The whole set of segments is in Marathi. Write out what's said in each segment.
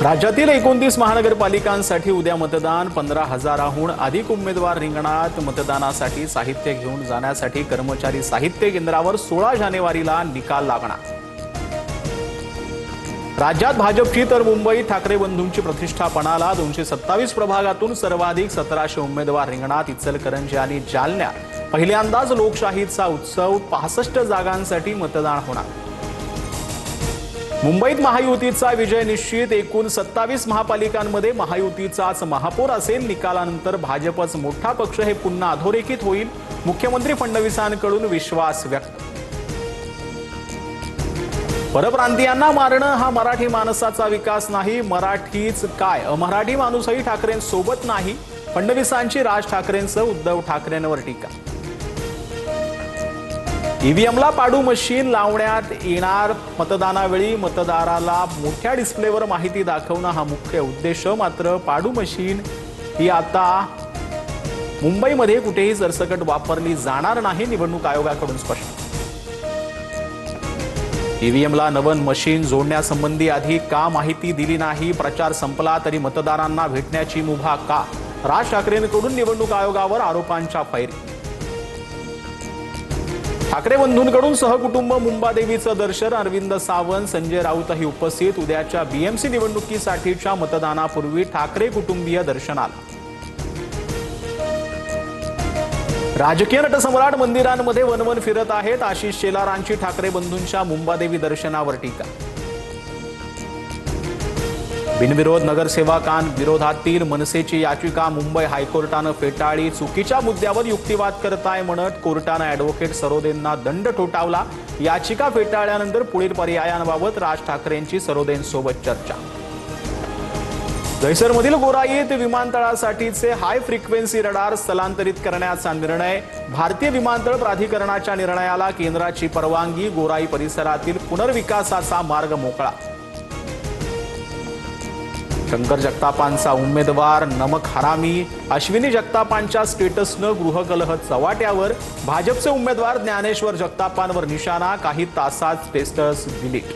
राज्यातील 29 महानगरपालिकांसाठी उद्या मतदान. 15,000हून अधिक उमेदवार रिंगणात. मतदानासाठी साहित्य घेऊन जाण्यासाठी कर्मचारी साहित्य केंद्रावर 16 जानेवारीला निकाल लागणार. राज्यात भाजपची तर मुंबईत ठाकरे बंधूंची प्रतिष्ठा पणाला. 227 प्रभागातून सर्वाधिक 1700 उमेदवार रिंगणात. इचलकरंजी आणि जालन्यात पहिल्यांदाच लोकशाहीचा उत्सव. 65 जागांसाठी मतदान होणार. मुंबईत महायुतीचा विजय निश्चित. एकूण 27 महापालिकांमध्ये महायुतीचाच महापौर असेल. निकालानंतर भाजपच मोठा पक्ष हे पुन्हा अधोरेखित होईल. मुख्यमंत्री फडणवीसांकडून विश्वास व्यक्त. परप्रांतीयांना मारणं हा मराठी माणसाचा विकास नाही. मराठीच काय, अमराठी माणूसही ठाकरेंसोबत नाही. फडणवीसांची राज ठाकरेंसह उद्धव ठाकरेंवर टीका. ईव्हीएमला पाडू मशीन लावण्यात येणार. मतदानावेळी मतदाराला मोठ्या डिस्प्लेवर माहिती दाखवणं हा मुख्य उद्देश. मात्र पाडू मशीन ही आता मुंबईमध्ये कुठेही सरसकट वापरली जाणार नाही. निवडणूक आयोगाकडून स्पष्ट. ईव्हीएमला नवन मशीन जोडण्यासंबंधी आधी का माहिती दिली नाही. प्रचार संपला तरी मतदारांना भेटण्याची मुभा का. राज ठाकरेंकडून निवडणूक आयोगावर आरोपांच्या फैरी. ठाकरे बंधूंकडून सहकुटुंब मुंबादेवीचं दर्शन. अरविंद सावंत, संजय राऊतही उपस्थित. उद्याच्या बीएमसी निवडणुकीसाठीच्या मतदानापूर्वी ठाकरे कुटुंबीय दर्शनाला. राजकीय नटसम्राट मंदिरांमध्ये वणवण फिरत आहेत. आशिष शेलारांची ठाकरे बंधूंच्या मुंबादेवी दर्शनावर टीका. बिनविरोध नगरसेवकांविरोधातील मनसेची याचिका मुंबई हायकोर्टानं फेटाळली. चुकीच्या मुद्द्यावर युक्तिवाद करताय म्हणत कोर्टानं ॲडव्होकेट सरोदेंना दंड ठोठावला. याचिका फेटाळल्यानंतर पुढील पर्यायांबाबत राज ठाकरेंची सरोदेंसोबत चर्चा. दहिसरमधील गोराईत विमानतळासाठीचे हाय फ्रिक्वेन्सी रडार स्थलांतरित करण्याचा निर्णय. भारतीय विमानतळ प्राधिकरणाच्या निर्णयाला केंद्राची परवानगी. गोराई परिसरातील पुनर्विकासाचा मार्ग मोकळा. शंकर जगतापांचा उमेदवार नमक हरामी. अश्विनी जगतापांच्या स्टेटसनं गृहकलह चव्हाट्यावर. भाजपचे उमेदवार ज्ञानेश्वर जगतापांवर निशाणा. काही तासात स्टेटस डिलीट.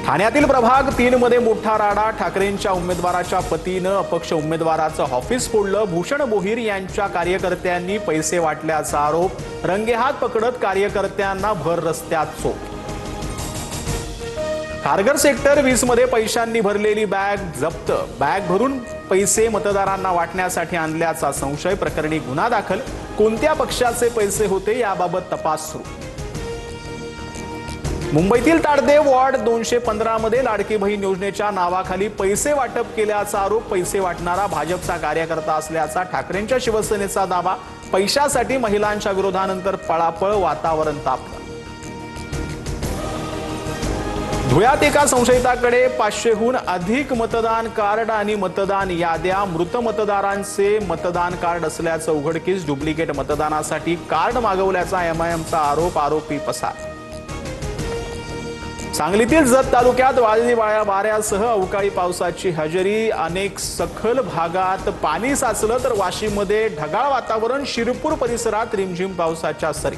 ठाण्यातील प्रभाग 3 मध्ये मोठा राडा. ठाकरेंच्या उमेदवाराच्या पतीनं अपक्ष उमेदवाराचं ऑफिस फोडलं. भूषण बोहीर यांच्या कार्यकर्त्यांनी पैसे वाटल्याचा आरोप. रंगेहात पकडत कार्यकर्त्यांना भर रस्त्यात चोप. खारघर सेक्टर 20 मध्ये पैशांनी भरलेली बॅग जप्त. बॅग भरून पैसे मतदारांना वाटण्यासाठी आणल्याचा संशय. प्रकरणी गुन्हा दाखल. कोणत्या पक्षाचे पैसे होते याबाबत तपास सुरू. मुंबईतील ताडदेव वॉर्ड 215 मध्ये लाडकी बहीण योजनेच्या नावाखाली पैसे वाटप केल्याचा आरोप. पैसे वाटणारा भाजपचा कार्यकर्ता असल्याचा ठाकरेंच्या शिवसेनेचा दावा. पैशासाठी महिलांच्या विरोधानंतर पळापळ. वातावरण तापलं. धुळ्यात एका संशयिताकडे 500हून अधिक मतदान कार्ड आणि मतदान याद्या. मृत मतदारांचे मतदान कार्ड असल्याचं उघडकीस. डुप्लिकेट मतदानासाठी कार्ड मागवल्याचा एमआयएमचा आरोप. आरोपी पसार. सांगलीतील जत तालुक्यात वादळी वाऱ्यासह अवकाळी पावसाची हजेरी. अनेक सखल भागात पाणी साचलं तर वाशीमध्ये ढगाळ वातावरण. शिरपूर परिसरात रिमझिम पावसाच्या सरी.